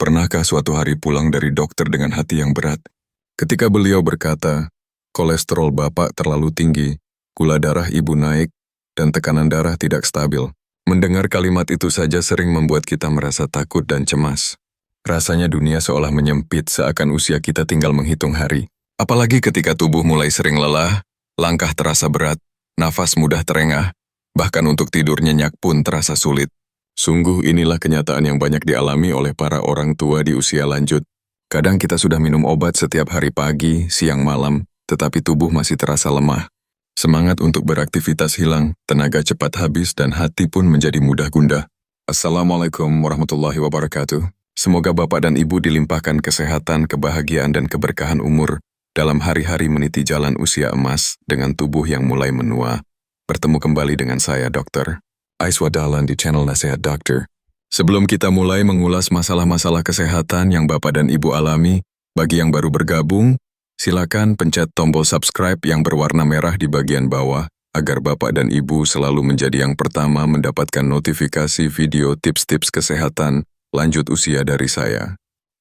pernahkah suatu hari pulang dari dokter dengan hati yang berat? Ketika beliau berkata, kolesterol Bapak terlalu tinggi, gula darah Ibu naik, dan tekanan darah tidak stabil. Mendengar kalimat itu saja sering membuat kita merasa takut dan cemas. Rasanya dunia seolah menyempit seakan usia kita tinggal menghitung hari. Apalagi ketika tubuh mulai sering lelah, langkah terasa berat, nafas mudah terengah, bahkan untuk tidur nyenyak pun terasa sulit. Sungguh inilah kenyataan yang banyak dialami oleh para orang tua di usia lanjut. Kadang kita sudah minum obat setiap hari pagi, siang malam, tetapi tubuh masih terasa lemah. Semangat untuk beraktivitas hilang, tenaga cepat habis, dan hati pun menjadi mudah gundah. Assalamualaikum warahmatullahi wabarakatuh. Semoga Bapak dan Ibu dilimpahkan kesehatan, kebahagiaan, dan keberkahan umur dalam hari-hari meniti jalan usia emas dengan tubuh yang mulai menua. Bertemu kembali dengan saya, Dr. Aiswa Dahlan di channel Nasihat Dokter. Sebelum kita mulai mengulas masalah-masalah kesehatan yang Bapak dan Ibu alami, bagi yang baru bergabung, silakan pencet tombol subscribe yang berwarna merah di bagian bawah, agar Bapak dan Ibu selalu menjadi yang pertama mendapatkan notifikasi video tips-tips kesehatan lanjut usia dari saya.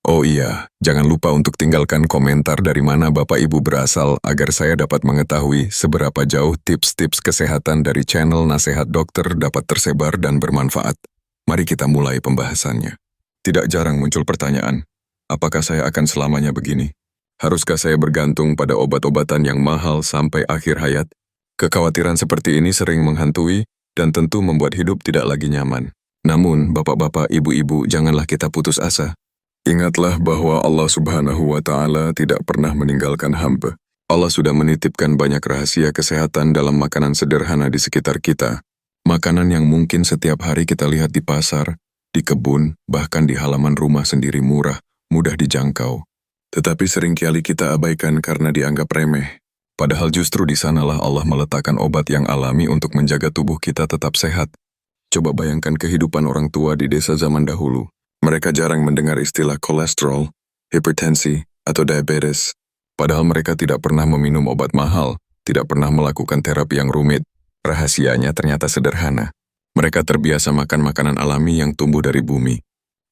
Oh iya, jangan lupa untuk tinggalkan komentar dari mana Bapak Ibu berasal agar saya dapat mengetahui seberapa jauh tips-tips kesehatan dari channel Nasihat Dokter dapat tersebar dan bermanfaat. Mari kita mulai pembahasannya. Tidak jarang muncul pertanyaan, apakah saya akan selamanya begini? Haruskah saya bergantung pada obat-obatan yang mahal sampai akhir hayat? Kekhawatiran seperti ini sering menghantui dan tentu membuat hidup tidak lagi nyaman. Namun, bapak-bapak, ibu-ibu, janganlah kita putus asa. Ingatlah bahwa Allah Subhanahu wa Ta'ala tidak pernah meninggalkan hamba. Allah sudah menitipkan banyak rahasia kesehatan dalam makanan sederhana di sekitar kita. Makanan yang mungkin setiap hari kita lihat di pasar, di kebun, bahkan di halaman rumah sendiri murah, mudah dijangkau. Tetapi seringkali kita abaikan karena dianggap remeh. Padahal justru di sanalah Allah meletakkan obat yang alami untuk menjaga tubuh kita tetap sehat. Coba bayangkan kehidupan orang tua di desa zaman dahulu. Mereka jarang mendengar istilah kolesterol, hipertensi, atau diabetes. Padahal mereka tidak pernah meminum obat mahal, tidak pernah melakukan terapi yang rumit. Rahasianya ternyata sederhana. Mereka terbiasa makan makanan alami yang tumbuh dari bumi.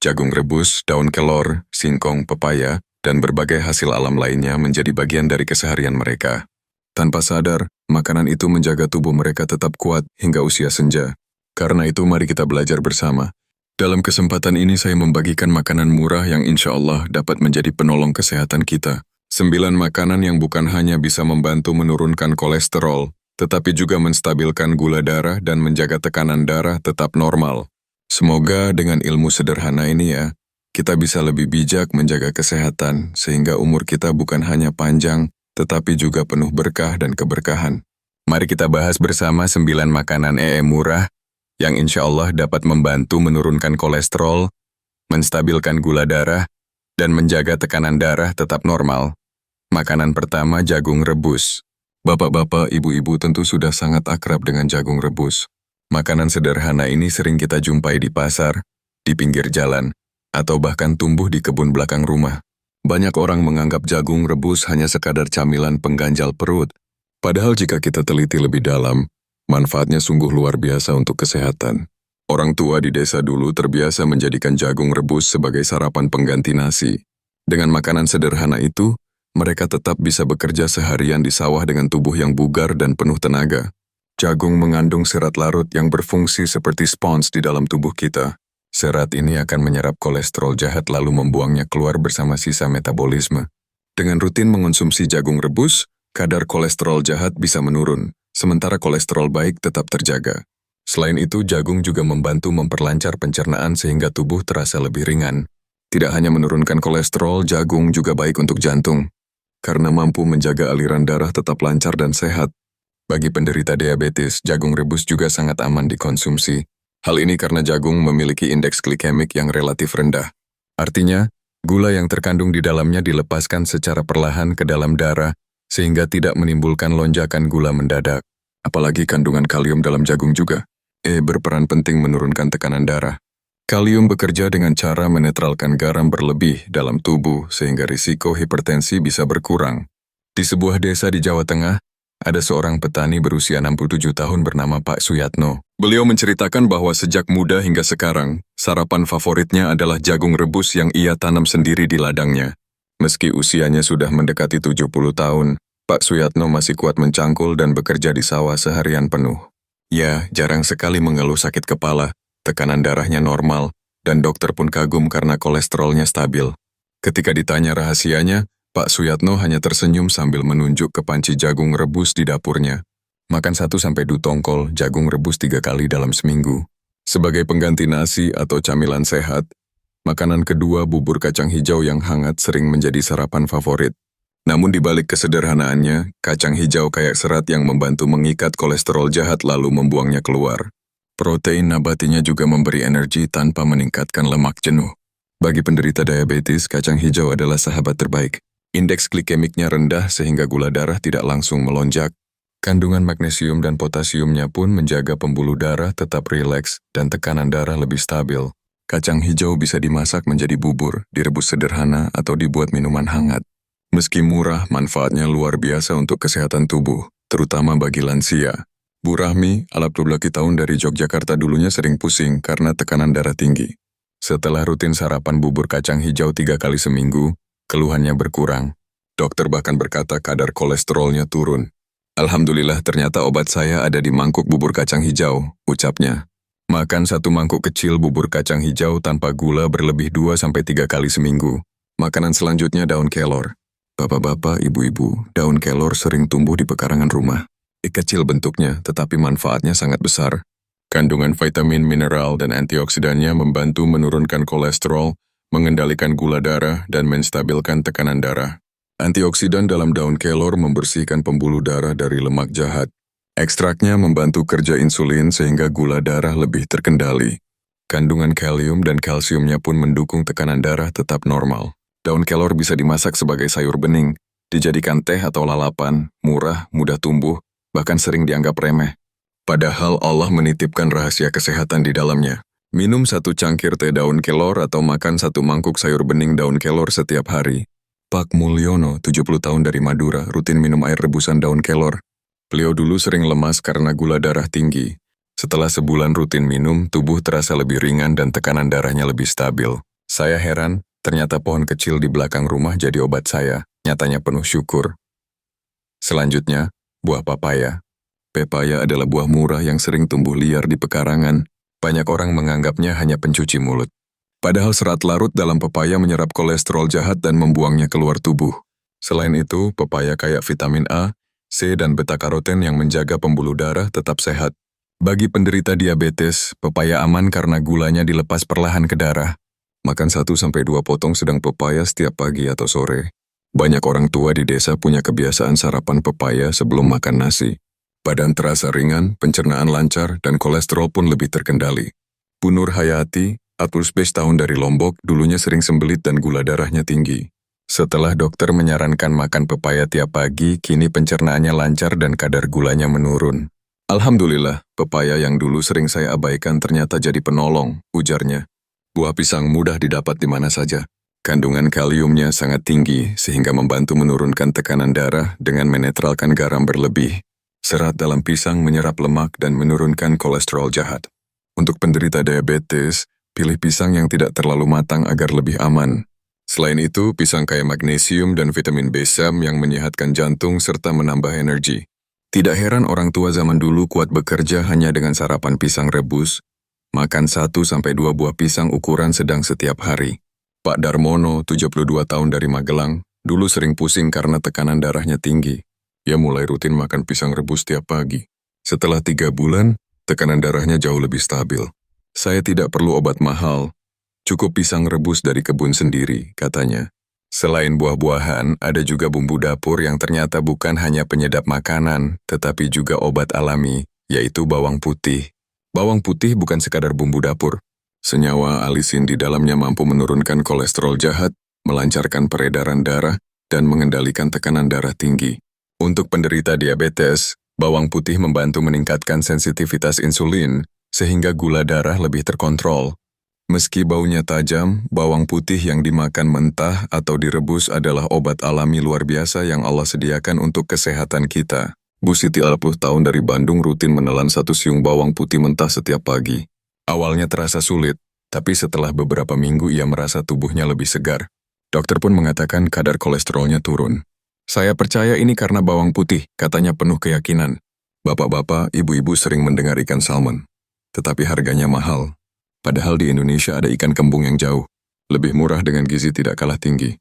Jagung rebus, daun kelor, singkong, pepaya, dan berbagai hasil alam lainnya menjadi bagian dari keseharian mereka. Tanpa sadar, makanan itu menjaga tubuh mereka tetap kuat hingga usia senja. Karena itu mari kita belajar bersama. Dalam kesempatan ini saya membagikan makanan murah yang insya Allah dapat menjadi penolong kesehatan kita. 9 makanan yang bukan hanya bisa membantu menurunkan kolesterol, tetapi juga menstabilkan gula darah dan menjaga tekanan darah tetap normal. Semoga dengan ilmu sederhana ini kita bisa lebih bijak menjaga kesehatan, sehingga umur kita bukan hanya panjang, tetapi juga penuh berkah dan keberkahan. Mari kita bahas bersama 9 makanan murah, yang insya Allah dapat membantu menurunkan kolesterol, menstabilkan gula darah, dan menjaga tekanan darah tetap normal. Makanan pertama, jagung rebus. Bapak-bapak, ibu-ibu tentu sudah sangat akrab dengan jagung rebus. Makanan sederhana ini sering kita jumpai di pasar, di pinggir jalan, atau bahkan tumbuh di kebun belakang rumah. Banyak orang menganggap jagung rebus hanya sekadar camilan pengganjal perut. Padahal jika kita teliti lebih dalam, manfaatnya sungguh luar biasa untuk kesehatan. Orang tua di desa dulu terbiasa menjadikan jagung rebus sebagai sarapan pengganti nasi. Dengan makanan sederhana itu, mereka tetap bisa bekerja seharian di sawah dengan tubuh yang bugar dan penuh tenaga. Jagung mengandung serat larut yang berfungsi seperti spons di dalam tubuh kita. Serat ini akan menyerap kolesterol jahat lalu membuangnya keluar bersama sisa metabolisme. Dengan rutin mengonsumsi jagung rebus, kadar kolesterol jahat bisa menurun. Sementara kolesterol baik tetap terjaga. Selain itu, jagung juga membantu memperlancar pencernaan sehingga tubuh terasa lebih ringan. Tidak hanya menurunkan kolesterol, jagung juga baik untuk jantung. Karena mampu menjaga aliran darah tetap lancar dan sehat. Bagi penderita diabetes, jagung rebus juga sangat aman dikonsumsi. Hal ini karena jagung memiliki indeks glikemik yang relatif rendah. Artinya, gula yang terkandung di dalamnya dilepaskan secara perlahan ke dalam darah, sehingga tidak menimbulkan lonjakan gula mendadak. Apalagi kandungan kalium dalam jagung juga. Berperan penting menurunkan tekanan darah. Kalium bekerja dengan cara menetralkan garam berlebih dalam tubuh sehingga risiko hipertensi bisa berkurang. Di sebuah desa di Jawa Tengah, Ada seorang petani berusia 67 tahun bernama Pak Suyatno. Beliau menceritakan bahwa sejak muda hingga sekarang, sarapan favoritnya adalah jagung rebus yang ia tanam sendiri di ladangnya. Meski usianya sudah mendekati 70 tahun, Pak Suyatno masih kuat mencangkul dan bekerja di sawah seharian penuh. Ya, jarang sekali mengeluh sakit kepala, tekanan darahnya normal, dan dokter pun kagum karena kolesterolnya stabil. Ketika ditanya rahasianya, Pak Suyatno hanya tersenyum sambil menunjuk ke panci jagung rebus di dapurnya. Makan 1-2 tongkol jagung rebus 3 kali dalam seminggu. Sebagai pengganti nasi atau camilan sehat, makanan kedua bubur kacang hijau yang hangat sering menjadi sarapan favorit. Namun di balik kesederhanaannya, kacang hijau kaya serat yang membantu mengikat kolesterol jahat lalu membuangnya keluar. Protein nabatinya juga memberi energi tanpa meningkatkan lemak jenuh. Bagi penderita diabetes, kacang hijau adalah sahabat terbaik. Indeks glikemiknya rendah sehingga gula darah tidak langsung melonjak. Kandungan magnesium dan potasiumnya pun menjaga pembuluh darah tetap rileks dan tekanan darah lebih stabil. Kacang hijau bisa dimasak menjadi bubur, direbus sederhana, atau dibuat minuman hangat. Meski murah, manfaatnya luar biasa untuk kesehatan tubuh, terutama bagi lansia. Bu Rahmi, 82 tahun dari Yogyakarta dulunya sering pusing karena tekanan darah tinggi. Setelah rutin sarapan bubur kacang hijau 3 kali seminggu, keluhannya berkurang. Dokter bahkan berkata kadar kolesterolnya turun. Alhamdulillah ternyata obat saya ada di mangkuk bubur kacang hijau, ucapnya. Makan 1 mangkuk kecil bubur kacang hijau tanpa gula berlebih 2-3 kali seminggu. Makanan selanjutnya daun kelor. Bapak-bapak, ibu-ibu, daun kelor sering tumbuh di pekarangan rumah. Kecil bentuknya, tetapi manfaatnya sangat besar. Kandungan vitamin, mineral, dan antioksidannya membantu menurunkan kolesterol, mengendalikan gula darah, dan menstabilkan tekanan darah. Antioksidan dalam daun kelor membersihkan pembuluh darah dari lemak jahat. Ekstraknya membantu kerja insulin sehingga gula darah lebih terkendali. Kandungan kalium dan kalsiumnya pun mendukung tekanan darah tetap normal. Daun kelor bisa dimasak sebagai sayur bening, dijadikan teh atau lalapan, murah, mudah tumbuh, bahkan sering dianggap remeh. Padahal Allah menitipkan rahasia kesehatan di dalamnya. Minum 1 cangkir teh daun kelor atau makan 1 mangkuk sayur bening daun kelor setiap hari. Pak Mulyono, 70 tahun dari Madura, rutin minum air rebusan daun kelor. Beliau dulu sering lemas karena gula darah tinggi. Setelah sebulan rutin minum, tubuh terasa lebih ringan dan tekanan darahnya lebih stabil. Saya heran, ternyata pohon kecil di belakang rumah jadi obat saya, nyatanya penuh syukur. Selanjutnya, buah papaya. Pepaya adalah buah murah yang sering tumbuh liar di pekarangan. Banyak orang menganggapnya hanya pencuci mulut. Padahal serat larut dalam pepaya menyerap kolesterol jahat dan membuangnya keluar tubuh. Selain itu, pepaya kaya vitamin A, C, dan beta-karoten yang menjaga pembuluh darah tetap sehat. Bagi penderita diabetes, pepaya aman karena gulanya dilepas perlahan ke darah. Makan 1-2 potong sedang pepaya setiap pagi atau sore. Banyak orang tua di desa punya kebiasaan sarapan pepaya sebelum makan nasi. Badan terasa ringan, pencernaan lancar, dan kolesterol pun lebih terkendali. Bu Nur Hayati, 40 tahun dari Lombok, dulunya sering sembelit dan gula darahnya tinggi. Setelah dokter menyarankan makan pepaya tiap pagi, kini pencernaannya lancar dan kadar gulanya menurun. Alhamdulillah, pepaya yang dulu sering saya abaikan ternyata jadi penolong, ujarnya. Buah pisang mudah didapat di mana saja. Kandungan kaliumnya sangat tinggi, sehingga membantu menurunkan tekanan darah dengan menetralkan garam berlebih. Serat dalam pisang menyerap lemak dan menurunkan kolesterol jahat. Untuk penderita diabetes, pilih pisang yang tidak terlalu matang agar lebih aman. Selain itu, pisang kaya magnesium dan vitamin B6 yang menyehatkan jantung serta menambah energi. Tidak heran orang tua zaman dulu kuat bekerja hanya dengan sarapan pisang rebus, makan 1-2 buah pisang ukuran sedang setiap hari. Pak Darmono, 72 tahun dari Magelang, dulu sering pusing karena tekanan darahnya tinggi. Ia mulai rutin makan pisang rebus tiap pagi. Setelah 3 bulan, tekanan darahnya jauh lebih stabil. Saya tidak perlu obat mahal, cukup pisang rebus dari kebun sendiri, katanya. Selain buah-buahan, ada juga bumbu dapur yang ternyata bukan hanya penyedap makanan, tetapi juga obat alami, yaitu bawang putih. Bawang putih bukan sekadar bumbu dapur. Senyawa alisin di dalamnya mampu menurunkan kolesterol jahat, melancarkan peredaran darah, dan mengendalikan tekanan darah tinggi. Untuk penderita diabetes, bawang putih membantu meningkatkan sensitivitas insulin, sehingga gula darah lebih terkontrol. Meski baunya tajam, bawang putih yang dimakan mentah atau direbus adalah obat alami luar biasa yang Allah sediakan untuk kesehatan kita. Bu Siti 40 tahun dari Bandung rutin menelan 1 siung bawang putih mentah setiap pagi. Awalnya terasa sulit, tapi setelah beberapa minggu ia merasa tubuhnya lebih segar. Dokter pun mengatakan kadar kolesterolnya turun. Saya percaya ini karena bawang putih, katanya penuh keyakinan. Bapak-bapak, ibu-ibu sering mendengar ikan salmon. Tetapi harganya mahal. Padahal di Indonesia ada ikan kembung yang jauh. Lebih murah dengan gizi tidak kalah tinggi.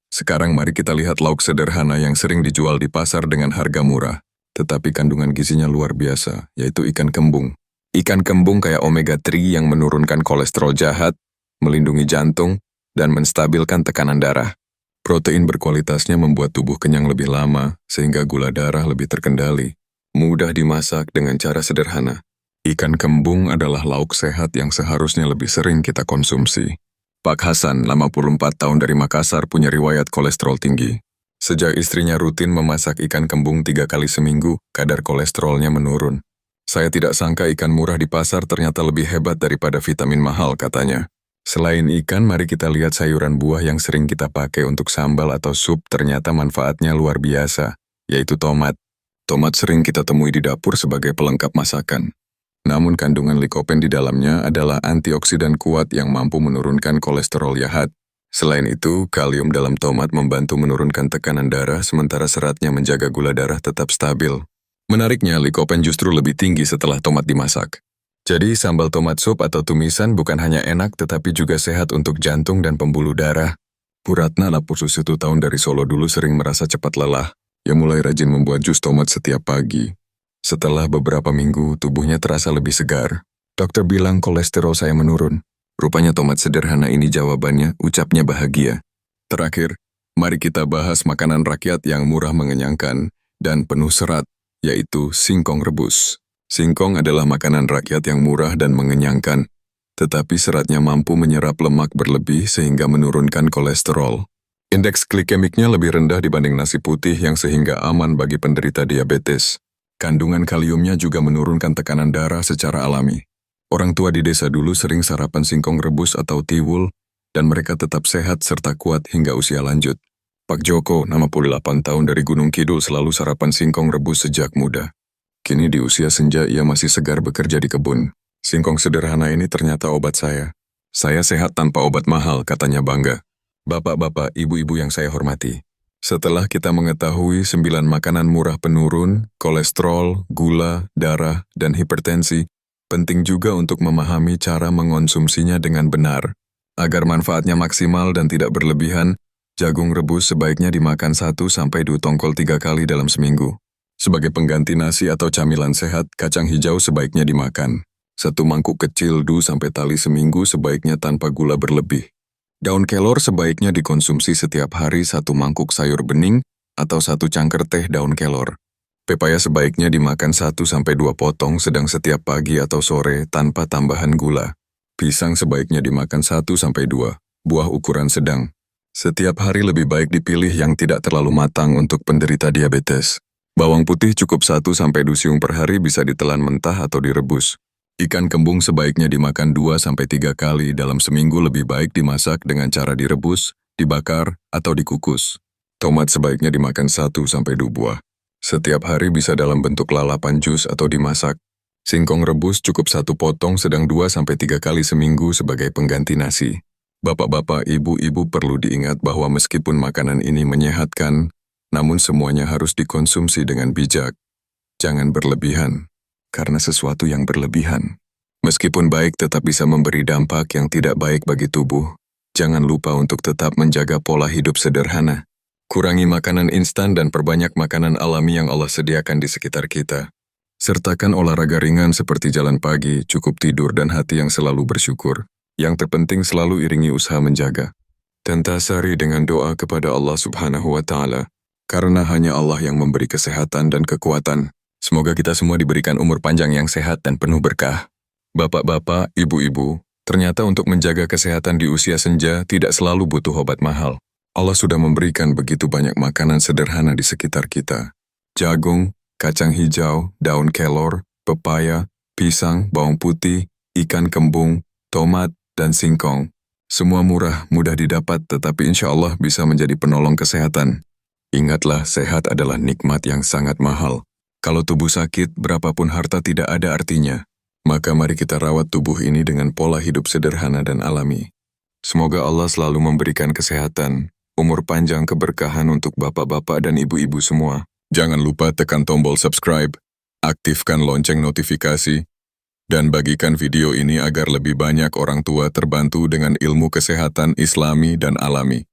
Sekarang mari kita lihat lauk sederhana yang sering dijual di pasar dengan harga murah. Tetapi kandungan gizinya luar biasa, yaitu ikan kembung. Ikan kembung kayak omega 3 yang menurunkan kolesterol jahat, melindungi jantung, dan menstabilkan tekanan darah. Protein berkualitasnya membuat tubuh kenyang lebih lama, sehingga gula darah lebih terkendali. Mudah dimasak dengan cara sederhana. Ikan kembung adalah lauk sehat yang seharusnya lebih sering kita konsumsi. Pak Hasan, 54 tahun dari Makassar, punya riwayat kolesterol tinggi. Sejak istrinya rutin memasak ikan kembung 3 kali seminggu, kadar kolesterolnya menurun. Saya tidak sangka ikan murah di pasar ternyata lebih hebat daripada vitamin mahal, katanya. Selain ikan, mari kita lihat sayuran buah yang sering kita pakai untuk sambal atau sup ternyata manfaatnya luar biasa, yaitu tomat. Tomat sering kita temui di dapur sebagai pelengkap masakan. Namun kandungan likopen di dalamnya adalah antioksidan kuat yang mampu menurunkan kolesterol jahat. Selain itu, kalium dalam tomat membantu menurunkan tekanan darah sementara seratnya menjaga gula darah tetap stabil. Menariknya, likopen justru lebih tinggi setelah tomat dimasak. Jadi, sambal tomat sup atau tumisan bukan hanya enak tetapi juga sehat untuk jantung dan pembuluh darah. Bu Ratna, 41 tahun dari Solo, dulu sering merasa cepat lelah. Ia mulai rajin membuat jus tomat setiap pagi. Setelah beberapa minggu, tubuhnya terasa lebih segar. Dokter bilang kolesterol saya menurun. Rupanya tomat sederhana ini jawabannya, ucapnya bahagia. Terakhir, mari kita bahas makanan rakyat yang murah mengenyangkan dan penuh serat, yaitu singkong rebus. Singkong adalah makanan rakyat yang murah dan mengenyangkan, tetapi seratnya mampu menyerap lemak berlebih sehingga menurunkan kolesterol. Indeks glikemiknya lebih rendah dibanding nasi putih yang sehingga aman bagi penderita diabetes. Kandungan kaliumnya juga menurunkan tekanan darah secara alami. Orang tua di desa dulu sering sarapan singkong rebus atau tiwul, dan mereka tetap sehat serta kuat hingga usia lanjut. Pak Joko, 68 tahun dari Gunung Kidul, selalu sarapan singkong rebus sejak muda. Kini di usia senja ia masih segar bekerja di kebun. Singkong sederhana ini ternyata obat saya. Saya sehat tanpa obat mahal, katanya bangga. Bapak-bapak, ibu-ibu yang saya hormati. Setelah kita mengetahui 9 makanan murah penurun, kolesterol, gula, darah, dan hipertensi, penting juga untuk memahami cara mengonsumsinya dengan benar. Agar manfaatnya maksimal dan tidak berlebihan, jagung rebus sebaiknya dimakan 1-2 tongkol 3 kali dalam seminggu. Sebagai pengganti nasi atau camilan sehat, kacang hijau sebaiknya dimakan. 1 mangkuk kecil 2-3 tali seminggu sebaiknya tanpa gula berlebih. Daun kelor sebaiknya dikonsumsi setiap hari 1 mangkuk sayur bening atau 1 cangkir teh daun kelor. Pepaya sebaiknya dimakan 1-2 potong sedang setiap pagi atau sore tanpa tambahan gula. Pisang sebaiknya dimakan 1-2 buah ukuran sedang. Setiap hari lebih baik dipilih yang tidak terlalu matang untuk penderita diabetes. Bawang putih cukup 1-2 siung per hari bisa ditelan mentah atau direbus. Ikan kembung sebaiknya dimakan 2-3 kali dalam seminggu, lebih baik dimasak dengan cara direbus, dibakar, atau dikukus. Tomat sebaiknya dimakan 1-2 buah. Setiap hari bisa dalam bentuk lalapan jus atau dimasak. Singkong rebus cukup 1 potong sedang 2-3 kali seminggu sebagai pengganti nasi. Bapak-bapak, ibu-ibu perlu diingat bahwa meskipun makanan ini menyehatkan, namun semuanya harus dikonsumsi dengan bijak. Jangan berlebihan, karena sesuatu yang berlebihan, meskipun baik tetap bisa memberi dampak yang tidak baik bagi tubuh. Jangan lupa untuk tetap menjaga pola hidup sederhana. Kurangi makanan instan dan perbanyak makanan alami yang Allah sediakan di sekitar kita. Sertakan olahraga ringan seperti jalan pagi, cukup tidur dan hati yang selalu bersyukur. Yang terpenting selalu iringi usaha menjaga. Dan tasari dengan doa kepada Allah Subhanahu wa Ta'ala. Karena hanya Allah yang memberi kesehatan dan kekuatan. Semoga kita semua diberikan umur panjang yang sehat dan penuh berkah. Bapak-bapak, ibu-ibu, ternyata untuk menjaga kesehatan di usia senja tidak selalu butuh obat mahal. Allah sudah memberikan begitu banyak makanan sederhana di sekitar kita. Jagung, kacang hijau, daun kelor, pepaya, pisang, bawang putih, ikan kembung, tomat, dan singkong. Semua murah, mudah didapat, tetapi insya Allah bisa menjadi penolong kesehatan. Ingatlah, sehat adalah nikmat yang sangat mahal. Kalau tubuh sakit, berapapun harta tidak ada artinya. Maka mari kita rawat tubuh ini dengan pola hidup sederhana dan alami. Semoga Allah selalu memberikan kesehatan, umur panjang, keberkahan untuk bapak-bapak dan ibu-ibu semua. Jangan lupa tekan tombol subscribe, aktifkan lonceng notifikasi, dan bagikan video ini agar lebih banyak orang tua terbantu dengan ilmu kesehatan Islami dan alami.